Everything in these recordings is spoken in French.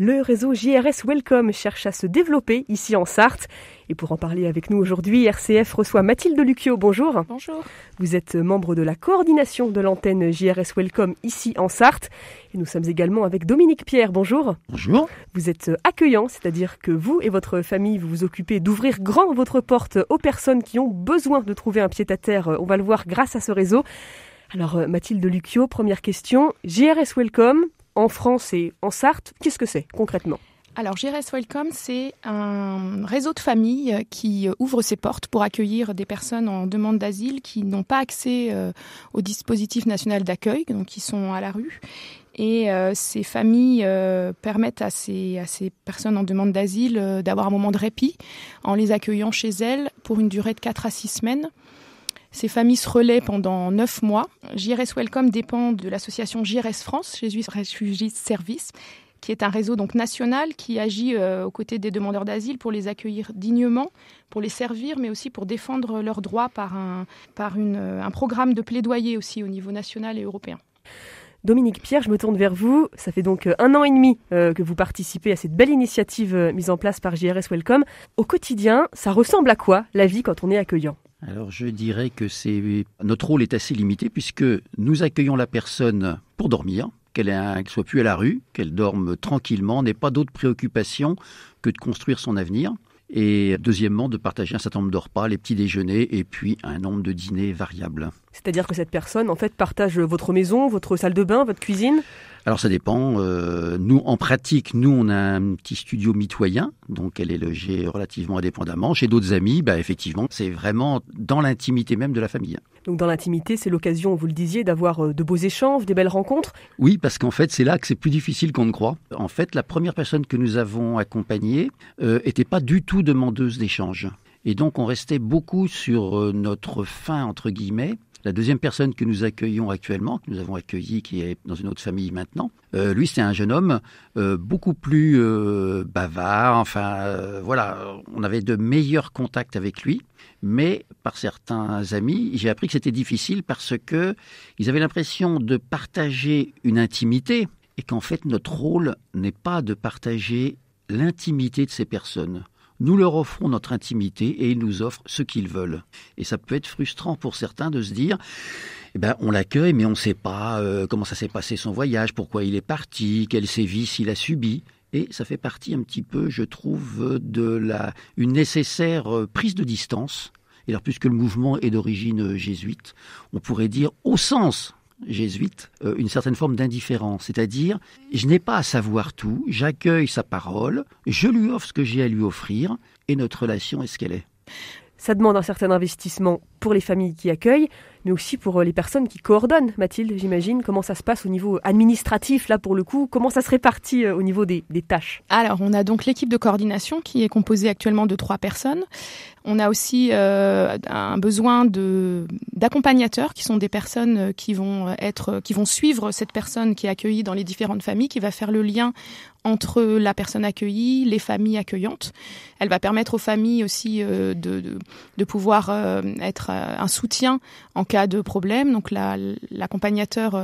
Le réseau JRS Welcome cherche à se développer ici en Sarthe. Et pour en parler avec nous aujourd'hui, RCF reçoit Mathilde Lucchio. Bonjour. Bonjour. Vous êtes membre de la coordination de l'antenne JRS Welcome ici en Sarthe. Et nous sommes également avec Dominique Pierre. Bonjour. Bonjour. Vous êtes accueillant, c'est-à-dire que vous et votre famille, vous vous occupez d'ouvrir grand votre porte aux personnes qui ont besoin de trouver un pied-à-terre. On va le voir grâce à ce réseau. Alors Mathilde Lucchio, première question. JRS Welcome, en France et en Sarthe, qu'est-ce que c'est concrètement ? Alors JRS Welcome, c'est un réseau de familles qui ouvre ses portes pour accueillir des personnes en demande d'asile qui n'ont pas accès au dispositif national d'accueil, donc qui sont à la rue. Et ces familles permettent à ces personnes en demande d'asile d'avoir un moment de répit en les accueillant chez elles pour une durée de 4 à 6 semaines. Ces familles se relaient pendant 9 mois. JRS Welcome dépend de l'association JRS France, Jésus Refugee Service, qui est un réseau donc national qui agit aux côtés des demandeurs d'asile pour les accueillir dignement, pour les servir, mais aussi pour défendre leurs droits par un programme de plaidoyer aussi au niveau national et européen. Dominique Pierre, je me tourne vers vous. Ça fait donc 1 an et demi que vous participez à cette belle initiative mise en place par JRS Welcome. Au quotidien, ça ressemble à quoi la vie quand on est accueillant ? Alors je dirais que notre rôle est assez limité puisque nous accueillons la personne pour dormir, qu'elle soit plus à la rue, qu'elle dorme tranquillement, n'ait pas d'autre préoccupation que de construire son avenir. Et deuxièmement, de partager un certain nombre de repas, les petits déjeuners et puis un nombre de dîners variables. C'est-à-dire que cette personne, en fait, partage votre maison, votre salle de bain, votre cuisine ? Alors ça dépend. Nous, en pratique, on a un petit studio mitoyen, donc elle est logée relativement indépendamment. Chez d'autres amis, effectivement, c'est vraiment dans l'intimité même de la famille. Donc dans l'intimité, c'est l'occasion, vous le disiez, d'avoir de beaux échanges, des belles rencontres ? Oui, parce qu'en fait, c'est là que c'est plus difficile qu'on ne croit. En fait, la première personne que nous avons accompagnée était pas du tout demandeuse d'échange. Et donc, on restait beaucoup sur notre faim, entre guillemets. La deuxième personne que nous accueillons actuellement, que nous avons accueilli, qui est dans une autre famille maintenant, lui, c'était un jeune homme beaucoup plus bavard. Voilà, on avait de meilleurs contacts avec lui. Mais par certains amis, j'ai appris que c'était difficile parce que ils avaient l'impression de partager une intimité et qu'en fait, notre rôle n'est pas de partager l'intimité de ces personnes. Nous leur offrons notre intimité et ils nous offrent ce qu'ils veulent. Et ça peut être frustrant pour certains de se dire, on l'accueille, mais on ne sait pas comment ça s'est passé son voyage, pourquoi il est parti, quels sévices il a subis. Et ça fait partie un petit peu, je trouve, une nécessaire prise de distance. Et alors, puisque le mouvement est d'origine jésuite, on pourrait dire au sens jésuite, une certaine forme d'indifférence. C'est-à-dire, je n'ai pas à savoir tout, j'accueille sa parole, je lui offre ce que j'ai à lui offrir, et notre relation est ce qu'elle est. Ça demande un certain investissement pour les familles qui accueillent, mais aussi pour les personnes qui coordonnent. Mathilde, j'imagine, comment ça se passe au niveau administratif, là pour le coup, comment ça se répartit au niveau des tâches ? Alors, on a donc l'équipe de coordination qui est composée actuellement de 3 personnes. On a aussi un besoin d'accompagnateurs qui sont des personnes qui vont suivre cette personne qui est accueillie dans les différentes familles, qui va faire le lien entre la personne accueillie, les familles accueillantes. Elle va permettre aux familles aussi de pouvoir être un soutien en cas de problème. Donc l'accompagnateur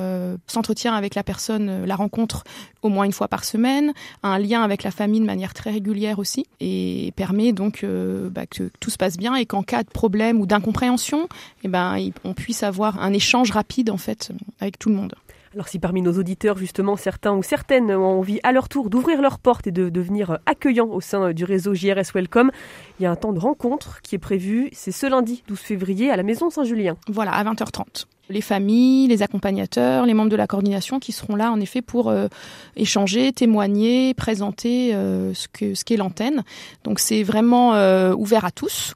s'entretient avec la personne, la rencontre au moins 1 fois par semaine, a un lien avec la famille de manière très régulière aussi, et permet donc que tout se passe bien et qu'en cas de problème ou d'incompréhension, on puisse avoir un échange rapide en fait avec tout le monde. Alors si parmi nos auditeurs, justement, certains ou certaines ont envie à leur tour d'ouvrir leurs portes et de devenir accueillants au sein du réseau JRS Welcome, il y a un temps de rencontre qui est prévu, c'est ce lundi 12 février à la Maison Saint-Julien. Voilà, à 20h30. Les familles, les accompagnateurs, les membres de la coordination qui seront là en effet pour échanger, témoigner, présenter ce qu'est l'antenne. Donc c'est vraiment ouvert à tous.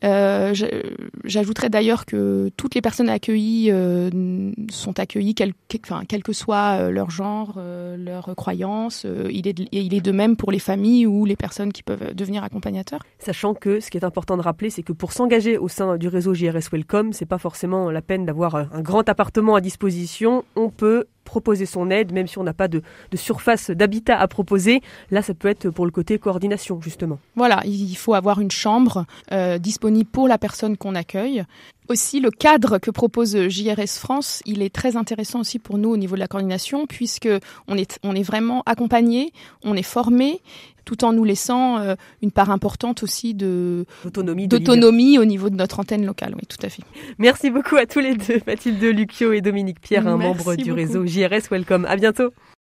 J'ajouterais d'ailleurs que toutes les personnes accueillies sont accueillies, quel que soit leur genre, leur croyance. Il est de même pour les familles ou les personnes qui peuvent devenir accompagnateurs. Sachant que ce qui est important de rappeler, c'est que pour s'engager au sein du réseau JRS Welcome, c'est pas forcément la peine d'avoir un grand appartement à disposition. On peut proposer son aide, même si on n'a pas de surface d'habitat à proposer. Là, ça peut être pour le côté coordination, justement. Voilà, il faut avoir une chambre disponible pour la personne qu'on accueille. Aussi, le cadre que propose JRS France, il est très intéressant aussi pour nous au niveau de la coordination, puisque on est vraiment accompagné, on est formé, tout en nous laissant une part importante aussi d'autonomie au niveau de notre antenne locale. Oui, tout à fait. Merci beaucoup à tous les deux, Mathilde Lucchio et Dominique Pierre, membre du réseau JRS Welcome. À bientôt.